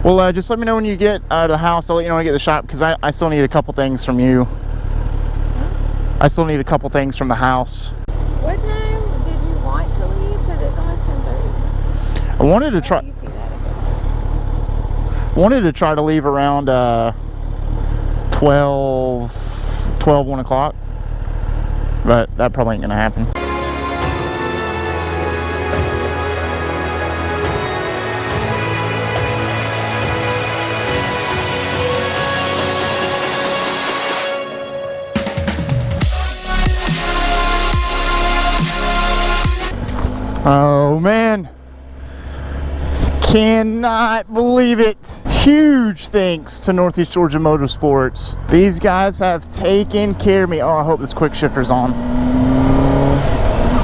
Well, just let me know when you get to the house. I'll let you know when I get to the shop, because I still need a couple things from you. I still need a couple things from the house. What time did you want to leave? Because it's almost 10:30. I wanted to try. You see that? Wanted to try to leave around 12, 1 o'clock, but that probably ain't gonna happen. Oh man, cannot believe it. Huge thanks to Northeast Georgia Motorsports. These guys have taken care of me. Oh, I hope this quick shifter's on.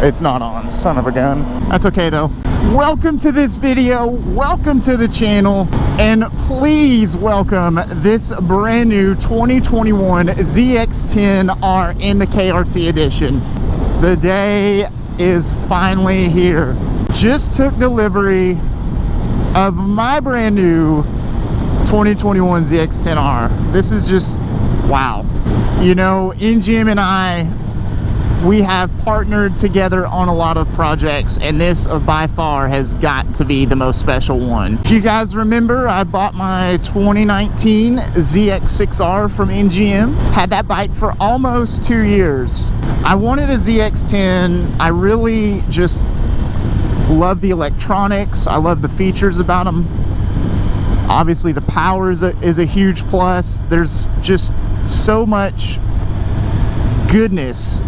It's not on, son of a gun. That's okay though. Welcome to this video, welcome to the channel, and please welcome this brand new 2021 ZX10R in the KRT edition. The day is finally here. Just took delivery of my brand new 2021 ZX10R. This is just wow. You know, NGM and I, we have partnered together on a lot of projects, and this by far has got to be the most special one. If you guys remember, I bought my 2019 ZX6R from NGM. Had that bike for almost 2 years. I wanted a ZX10. I really just love the electronics. I love the features about them. Obviously the power is a huge plus. There's just so much goodness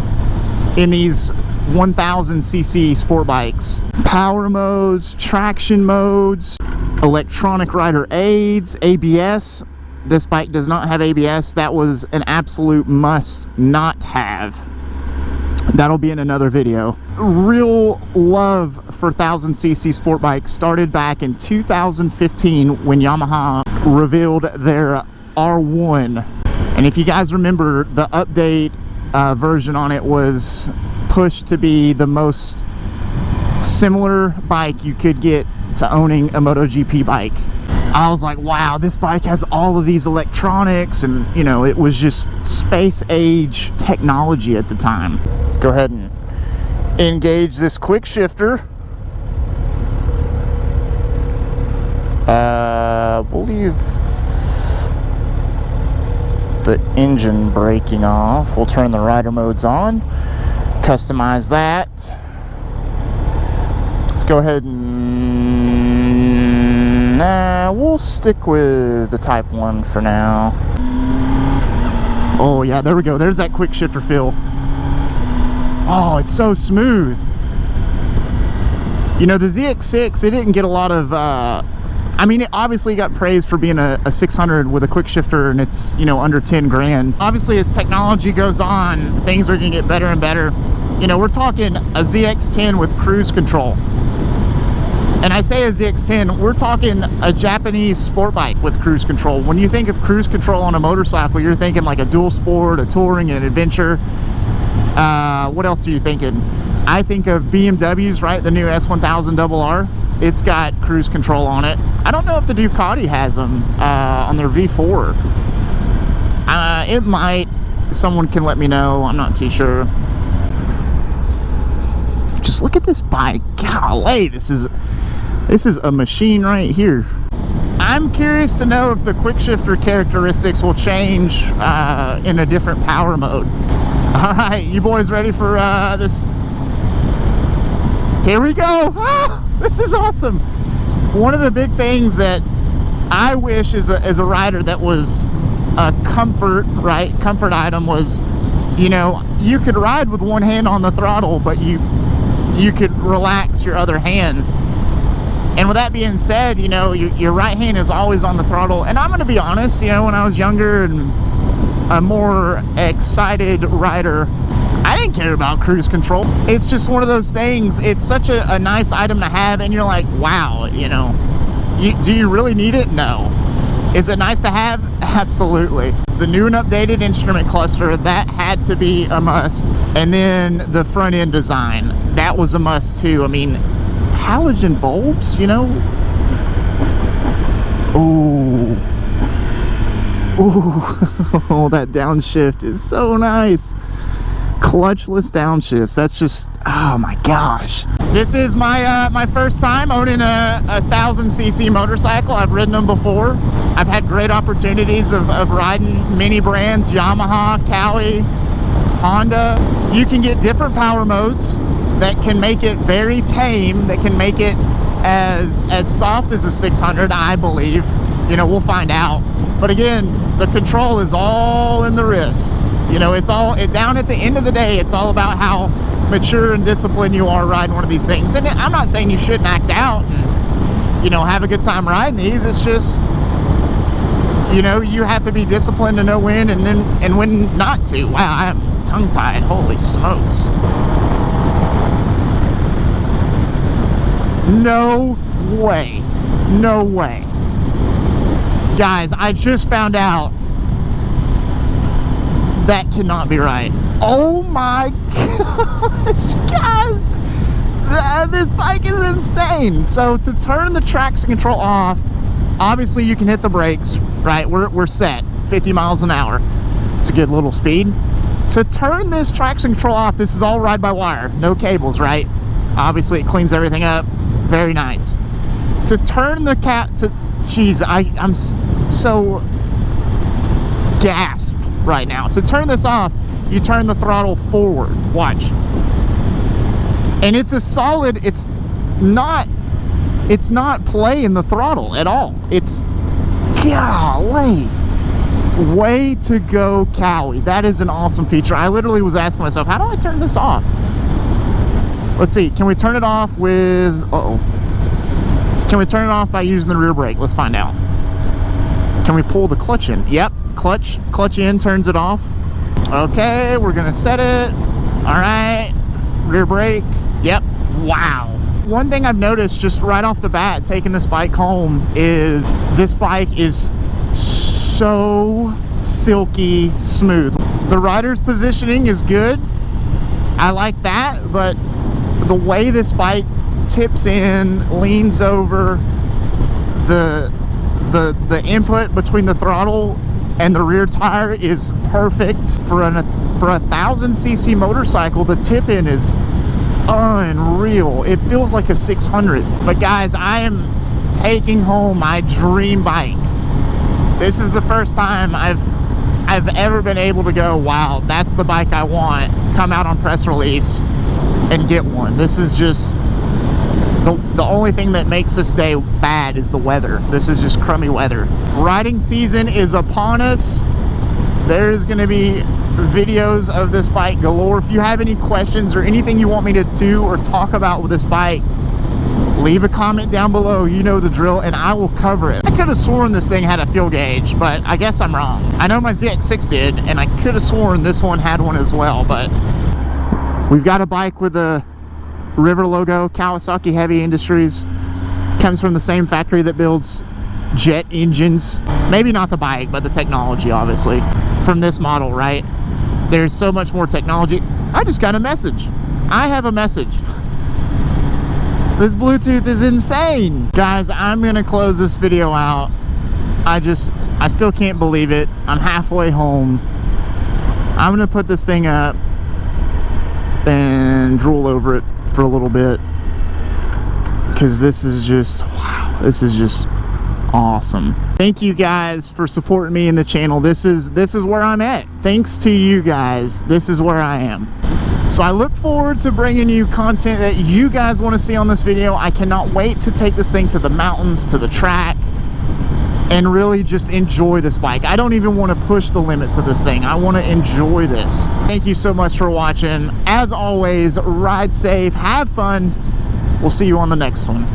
in these 1000cc sport bikes. Power modes, traction modes, electronic rider aids, ABS. This bike does not have ABS. That was an absolute must not have. That'll be in another video. Real love for 1000cc sport bikes started back in 2015 when Yamaha revealed their R1. And if you guys remember, the update version on it was pushed to be the most similar bike you could get to owning a MotoGP bike. I was like, wow, this bike has all of these electronics, and you know, it was just space age technology at the time. Go ahead and engage this quick shifter. We'll leave the engine braking off. We'll turn the rider modes on, customize that. Let's go ahead and we'll stick with the Type 1 for now. Oh yeah, there we go. There's that quick shifter feel. Oh, it's so smooth. You know, the ZX6, it didn't get a lot of I mean, it obviously got praised for being a 600 with a quick shifter, and it's, you know, under 10 grand. Obviously, as technology goes on, things are gonna get better and better. You know, we're talking a ZX10 with cruise control. And I say a ZX10, we're talking a Japanese sport bike with cruise control. When you think of cruise control on a motorcycle, you're thinking like a dual sport, a touring, and an adventure. What else are you thinking? I think of BMWs, right? The new S1000RR. It's got cruise control on it. I don't know if the Ducati has them on their V4. It might. Someone can let me know. I'm not too sure. Just look at this bike. Golly, this is a machine right here. I'm curious to know if the quick shifter characteristics will change in a different power mode. All right, you boys ready for this? Here we go. Ah, this is awesome. One of the big things that I wish as a rider that was a comfort item was, you know, you could ride with one hand on the throttle, but you could relax your other hand. And with that being said, you know, your right hand is always on the throttle. And I'm going to be honest, you know, when I was younger and a more excited rider, I didn't care about cruise control. It's just one of those things. It's such a nice item to have, and you're like, wow, you know, do you really need it? No. Is it nice to have? Absolutely. The new and updated instrument cluster, that had to be a must. And then the front end design, that was a must too. I mean, halogen bulbs, you know, Ooh. Ooh. Oh, that downshift is so nice. Clutchless downshifts. That's just, oh my gosh. This is my my first time owning a 1000cc motorcycle. I've ridden them before. I've had great opportunities of riding many brands, Yamaha, Cowie, Honda. You can get different power modes that can make it very tame, that can make it as soft as a 600, I believe. You know, we'll find out. But again, the control is all in the wrist. You know, it's all down at the end of the day, it's all about how mature and disciplined you are riding one of these things. And I'm not saying you shouldn't act out and, you know, have a good time riding these. It's just, you know, you have to be disciplined to know when and when not to. Wow, I am tongue-tied. Holy smokes. No way. No way. Guys, I just found out that cannot be right. Oh my gosh, guys, this bike is insane. So to turn the traction control off, obviously you can hit the brakes, right? We're set 50 miles an hour. It's a good little speed. To turn this traction control off, this is all ride-by-wire, no cables, right? Obviously it cleans everything up. Very nice. To turn the geez, I'm so gasped right now. To turn this off, you turn the throttle forward. Watch. And it's a solid, it's not playing the throttle at all. It's, golly, way to go, Cowie. That is an awesome feature. I literally was asking myself, how do I turn this off? Let's see, can we turn it off with, can we turn it off by using the rear brake? Let's find out. Can we pull the clutch in? Yep, clutch in turns it off. Okay, we're gonna set it. All right, rear brake. Yep, wow. One thing I've noticed just right off the bat taking this bike home is this bike is so silky smooth. The rider's positioning is good. I like that, but the way this bike tips in, leans over, the input between the throttle and the rear tire is perfect. For a 1000cc motorcycle, the tip in is unreal. It feels like a 600. But guys, I am taking home my dream bike. This is the first time I've ever been able to go, wow, that's the bike I want. Come out on press release and get one. This is just the only thing that makes this day bad is the weather. This is just crummy weather. Riding season is upon us. There's going to be videos of this bike galore. If you have any questions or anything you want me to do or talk about with this bike, leave a comment down below. You know the drill, and I will cover it. I could have sworn this thing had a fuel gauge, but I guess I'm wrong. I know my ZX6 did, and I could have sworn this one had one as well. But we've got a bike with a River logo, Kawasaki Heavy Industries. Comes from the same factory that builds jet engines. Maybe not the bike, but the technology, obviously. From this model, right? There's so much more technology. I just got a message. I have a message. This Bluetooth is insane. Guys, I'm gonna close this video out. I still can't believe it. I'm halfway home. I'm gonna put this thing up and drool over it for a little bit, because this is just, wow, this is just awesome. Thank you guys for supporting me in the channel. This is where I'm at. Thanks to you guys, this is where I am. So I look forward to bringing you content that you guys want to see on this video. I cannot wait to take this thing to the mountains, to the track, and really just enjoy this bike. I don't even want to push the limits of this thing. I want to enjoy this. Thank you so much for watching. As always, ride safe, have fun. We'll see you on the next one.